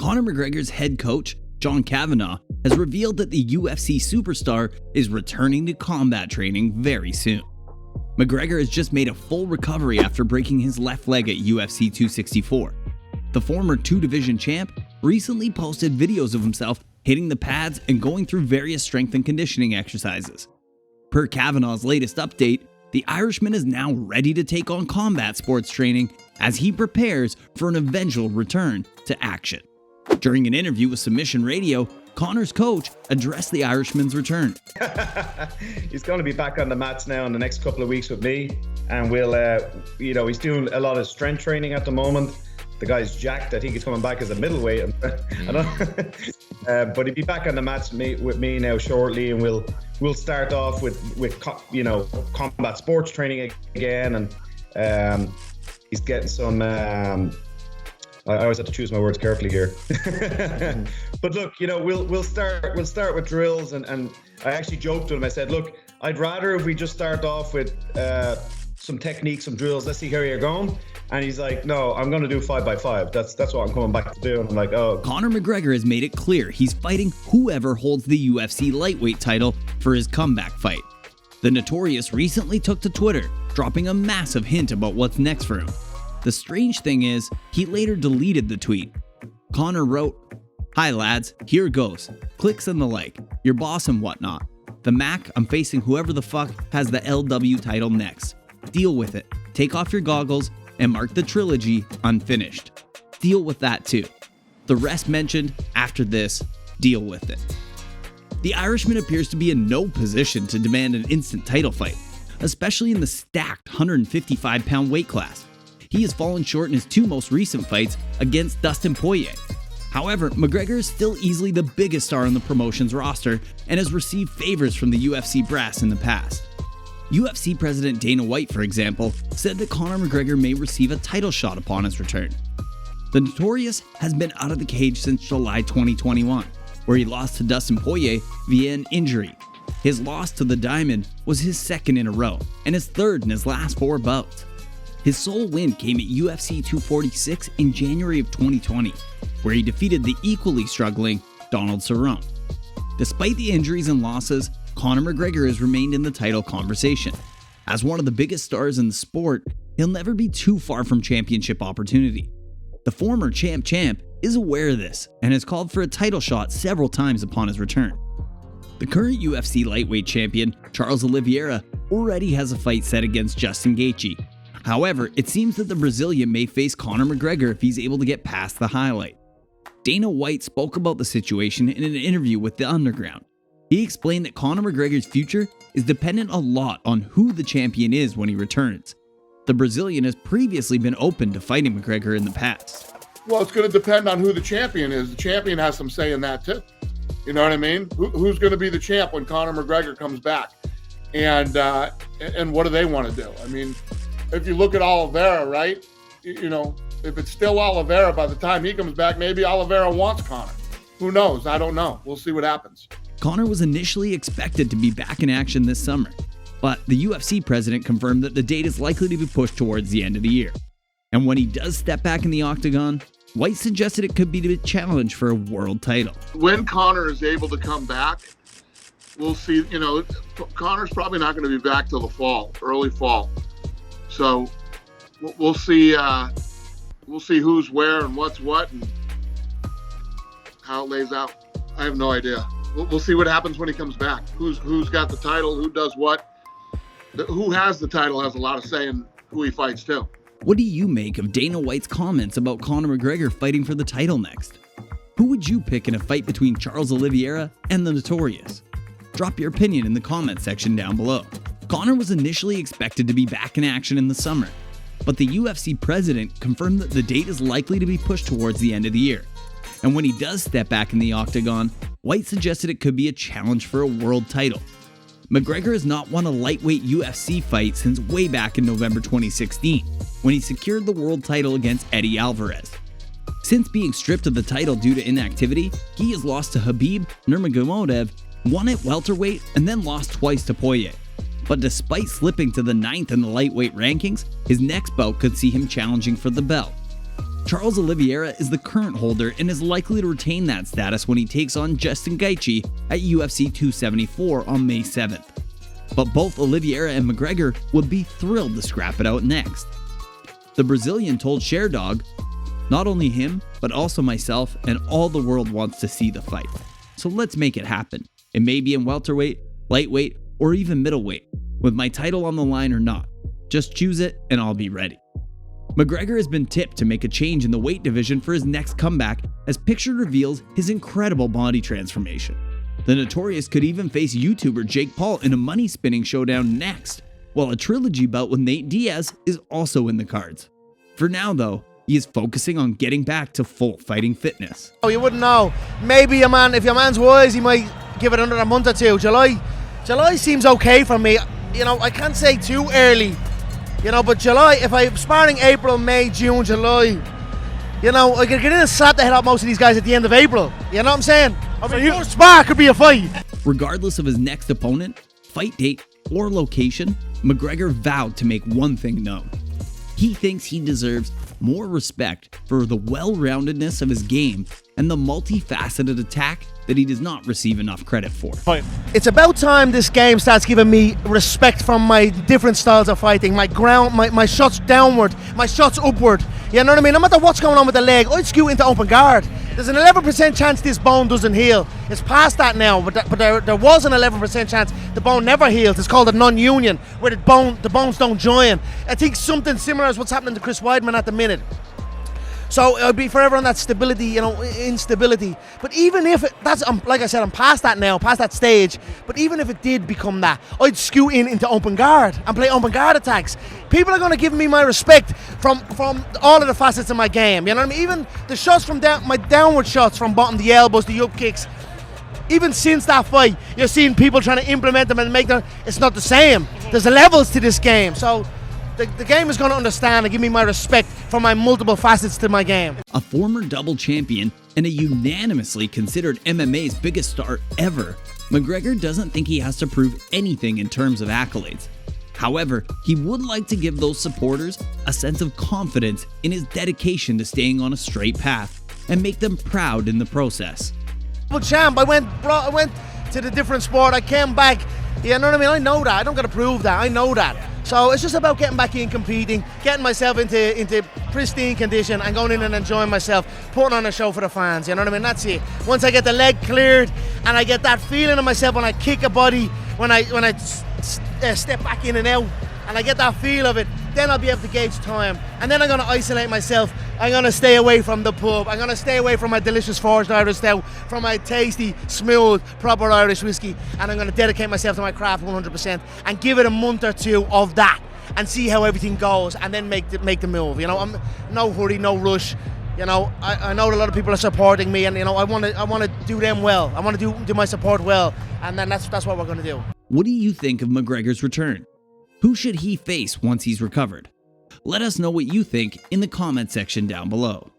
Conor McGregor's head coach, John Kavanagh, has revealed that the UFC superstar is returning to combat training very soon. McGregor has just made a full recovery after breaking his left leg at UFC 264. The former two-division champ recently posted videos of himself hitting the pads and going through various strength and conditioning exercises. Per Kavanagh's latest update, the Irishman is now ready to take on combat sports training as he prepares for an eventual return to action. During an interview with Submission Radio, Conor's coach addressed the Irishman's return. He's going to be back on the mats now in the next couple of weeks with me, and we'll, he's doing a lot of strength training at the moment. The guy's jacked. I think he's coming back as a middleweight. But he'll be back on the mats with me now shortly, and we'll start off with combat sports training again, and he's getting some. I always have to choose my words carefully here. But look, we'll start with drills, and I actually joked to him. I said, look, I'd rather if we just start off with some techniques, some drills. Let's see how you're going. And he's like, no, I'm going to do 5x5. That's what I'm coming back to do. And I'm like, oh. Conor McGregor has made it clear he's fighting whoever holds the UFC lightweight title for his comeback fight. The Notorious recently took to Twitter, dropping a massive hint about what's next for him. The strange thing is, he later deleted the tweet. Conor wrote, "Hi lads, here goes. Clicks and the like. Your boss and whatnot. The Mac, I'm facing whoever the fuck has the LW title next. Deal with it. Take off your goggles and mark the trilogy unfinished. Deal with that too. The rest mentioned after this, deal with it." The Irishman appears to be in no position to demand an instant title fight, especially in the stacked 155-pound weight class. He has fallen short in his two most recent fights against Dustin Poirier. However, McGregor is still easily the biggest star on the promotion's roster and has received favors from the UFC brass in the past. UFC President Dana White, for example, said that Conor McGregor may receive a title shot upon his return. The Notorious has been out of the cage since July 2021, where he lost to Dustin Poirier via an injury. His loss to the Diamond was his second in a row, and his third in his last 4 bouts. His sole win came at UFC 246 in January of 2020, where he defeated the equally struggling Donald Cerrone. Despite the injuries and losses, Conor McGregor has remained in the title conversation. As one of the biggest stars in the sport, he'll never be too far from championship opportunity. The former champ is aware of this and has called for a title shot several times upon his return. The current UFC lightweight champion, Charles Oliveira, already has a fight set against Justin Gaethje. However, it seems that the Brazilian may face Conor McGregor if he's able to get past the highlight. Dana White spoke about the situation in an interview with The Underground. He explained that Conor McGregor's future is dependent a lot on who the champion is when he returns. The Brazilian has previously been open to fighting McGregor in the past. Well, it's going to depend on who the champion is. The champion has some say in that too. You know what I mean? Who's going to be the champ when Conor McGregor comes back? And what do they want to do? I mean, if you look at Oliveira, right? If it's still Oliveira by the time he comes back, maybe Oliveira wants Conor. Who knows? I don't know. We'll see what happens. Conor was initially expected to be back in action this summer, but the UFC president confirmed that the date is likely to be pushed towards the end of the year. And when he does step back in the octagon, White suggested it could be a challenge for a world title. When Conor is able to come back, we'll see. Conor's probably not going to be back till the fall, early fall. So we'll see. We'll see who's where and what's what and how it lays out. I have no idea. We'll see what happens when he comes back. Who's got the title? Who does what? Who has the title has a lot of say in who he fights too. What do you make of Dana White's comments about Conor McGregor fighting for the title next? Who would you pick in a fight between Charles Oliveira and the Notorious? Drop your opinion in the comment section down below. Conor was initially expected to be back in action in the summer, but the UFC president confirmed that the date is likely to be pushed towards the end of the year. And when he does step back in the octagon, White suggested it could be a challenge for a world title. McGregor has not won a lightweight UFC fight since way back in November 2016, when he secured the world title against Eddie Alvarez. Since being stripped of the title due to inactivity, he has lost to Khabib Nurmagomedov, won at welterweight, and then lost twice to Poirier. But despite slipping to the 9th in the lightweight rankings, his next bout could see him challenging for the belt. Charles Oliveira is the current holder and is likely to retain that status when he takes on Justin Gaethje at UFC 274 on May 7th. But both Oliveira and McGregor would be thrilled to scrap it out next. The Brazilian told Sherdog, "Not only him, but also myself and all the world wants to see the fight. So let's make it happen. It may be in welterweight, lightweight, or even middleweight, with my title on the line or not. Just choose it and I'll be ready." McGregor has been tipped to make a change in the weight division for his next comeback, as picture reveals his incredible body transformation. The Notorious could even face YouTuber Jake Paul in a money-spinning showdown next, while a trilogy bout with Nate Diaz is also in the cards. For now though, he is focusing on getting back to full fighting fitness. Oh, you wouldn't know. Maybe if your man's wise, he might give it another month or two. July seems okay for me. I can't say too early. But July, if I'm sparring April, May, June, July, I could get in and slap the head out most of these guys at the end of April. You know what I'm saying? Your spar could be a fight. Regardless of his next opponent, fight date, or location, McGregor vowed to make one thing known. He thinks he deserves more respect for the well-roundedness of his game and the multifaceted attack that he does not receive enough credit for. It's about time this game starts giving me respect from my different styles of fighting, my shots downward, my shots upward. You know what I mean? No matter what's going on with the leg, I'd scoot into open guard. There's an 11% chance this bone doesn't heal. It's past that now, but there was an 11% chance the bone never heals. It's called a non-union, where the bones don't join. I think something similar is what's happening to Chris Weidman at the minute. So I'll be forever on that stability, instability. But even if like I said, I'm past that now, past that stage. But even if it did become that, I'd scoot into open guard and play open guard attacks. People are going to give me my respect from all of the facets of my game. You know what I mean? Even the shots from my downward shots from bottom, the elbows, the up kicks. Even since that fight, you're seeing people trying to implement them and make them. It's not the same. There's levels to this game. So the game is going to understand and give me my respect for my multiple facets to my game. A former double champion and a unanimously considered MMA's biggest star ever, McGregor doesn't think he has to prove anything in terms of accolades. However, he would like to give those supporters a sense of confidence in his dedication to staying on a straight path and make them proud in the process. Double champ, I went to the different sport, I came back, you know what I mean? I know that, I don't got to prove that, I know that. So it's just about getting back in, competing, getting myself into pristine condition and going in and enjoying myself, putting on a show for the fans, you know what I mean? That's it. Once I get the leg cleared and I get that feeling of myself when I kick a body, when I step back in and out, and I get that feel of it, then I'll be able to gauge time. And then I'm going to isolate myself. I'm going to stay away from the pub. I'm going to stay away from my delicious forged Irish stout, from my tasty, smooth, proper Irish whiskey. And I'm going to dedicate myself to my craft 100% and give it a month or two of that and see how everything goes and then make the move. I'm no hurry, no rush. I know a lot of people are supporting me, and I want to do them well. I want to do my support well, and then that's what we're going to do. What do you think of McGregor's return? Who should he face once he's recovered? Let us know what you think in the comment section down below.